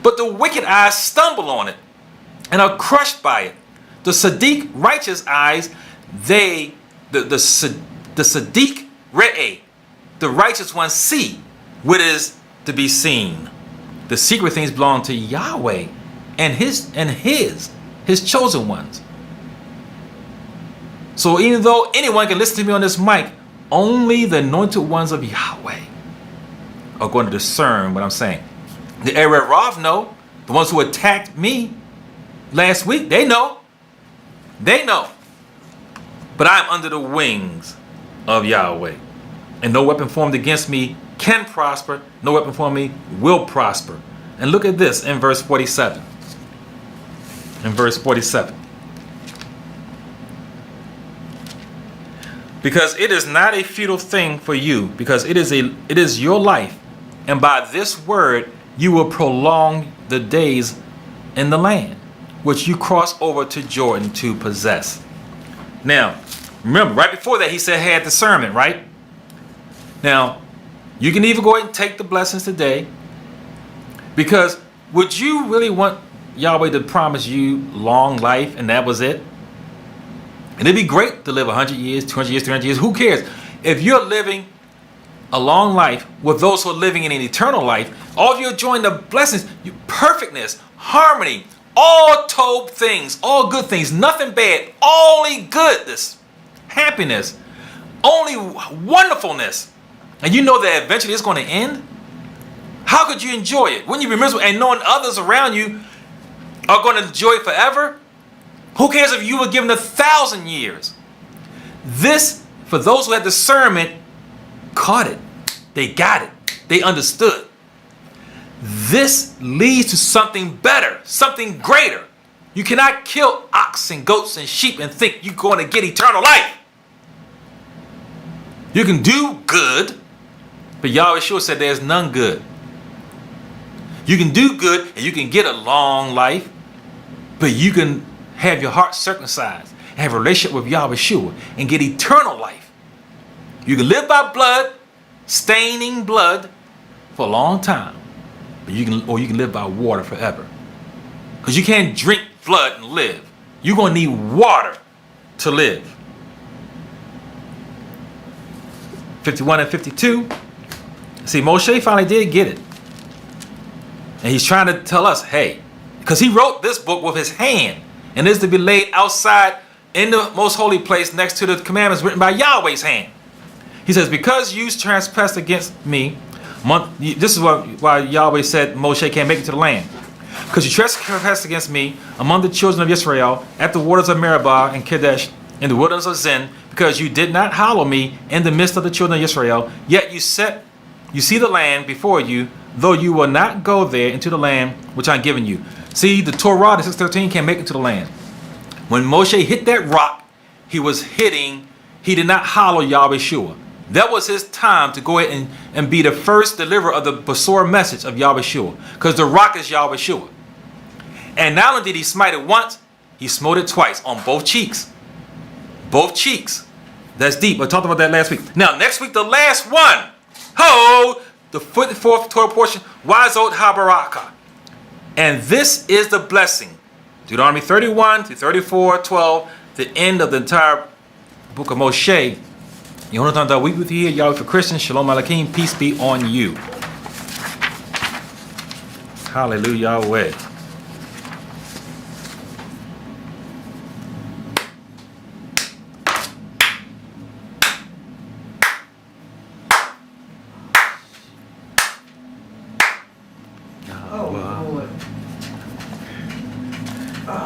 But the wicked eyes stumble on it and are crushed by it. The Sadiq, righteous eyes, the Sadiq re'eh, the righteous ones see what is to be seen. The secret things belong to Yahweh and his chosen ones. So even though anyone can listen to me on this mic, only the anointed ones of Yahweh are going to discern what I'm saying. The Erev Rav know. The ones who attacked me last week, they know. They know. But I'm under the wings of Yahweh. And no weapon formed against me can prosper. No weapon formed me will prosper. And look at this in verse 47. In verse 47. Because it is not a futile thing for you, because it is your life, and by this word you will prolong the days in the land which you cross over to Jordan to possess. Now, remember, right before that he said had discernment, right? Now, you can either go ahead and take the blessings today, because would you really want Yahweh to promise you long life and that was it? And it'd be great to live 100 years, 200 years, 300 years. Who cares? If you're living a long life with those who are living in an eternal life, all of you are enjoying the blessings, perfectness, harmony, all tobe things, all good things, nothing bad, only goodness, happiness, only wonderfulness. And you know that eventually it's going to end. How could you enjoy it? Wouldn't you be miserable? And knowing others around you are going to enjoy it forever? Who cares if you were given 1,000 years? This, for those who had discernment, caught it. They got it. They understood. This leads to something better, something greater. You cannot kill ox and goats and sheep and think you're going to get eternal life. You can do good, but Yahweh sure said there's none good. You can do good and you can get a long life, but you can have your heart circumcised and have a relationship with Yahweh Shua and get eternal life. You can live by blood, staining blood for a long time, but you can live by water forever. Because you can't drink blood and live. You're going to need water to live. 51 and 52. See, Moshe finally did get it. And he's trying to tell us, hey, because he wrote this book with his hand, and is to be laid outside in the most holy place next to the commandments written by Yahweh's hand. He says, because you transgressed against me, this is why Yahweh said Moshe can't make it to the land. Because you trespassed against me among the children of Israel at the waters of Meribah and Kadesh in the wilderness of Zin, because you did not hallow me in the midst of the children of Israel, yet you see the land before you, though you will not go there into the land which I'm giving you. See, the Torah, the 613, can't make it to the land. When Moshe hit that rock, he did not hallow Yahweh Shua. That was his time to go ahead and be the first deliverer of the Basora message of Yahweh Shua, because the rock is Yahweh Shua. And not only did he smite it once, he smote it twice on both cheeks. Both cheeks. That's deep. I talked about that last week. Now, next week, the last one. The 54th Torah portion, Wazot HaBaraka. And this is the blessing. Deuteronomy 31 to 34, 12, the end of the entire book of Moshe. Yonatan Dawit with you here, Yahweh for Christians. Shalom Aleichem. Peace be on you. Hallelujah, Yahweh.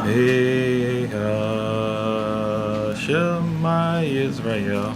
Hey, Shema Israel.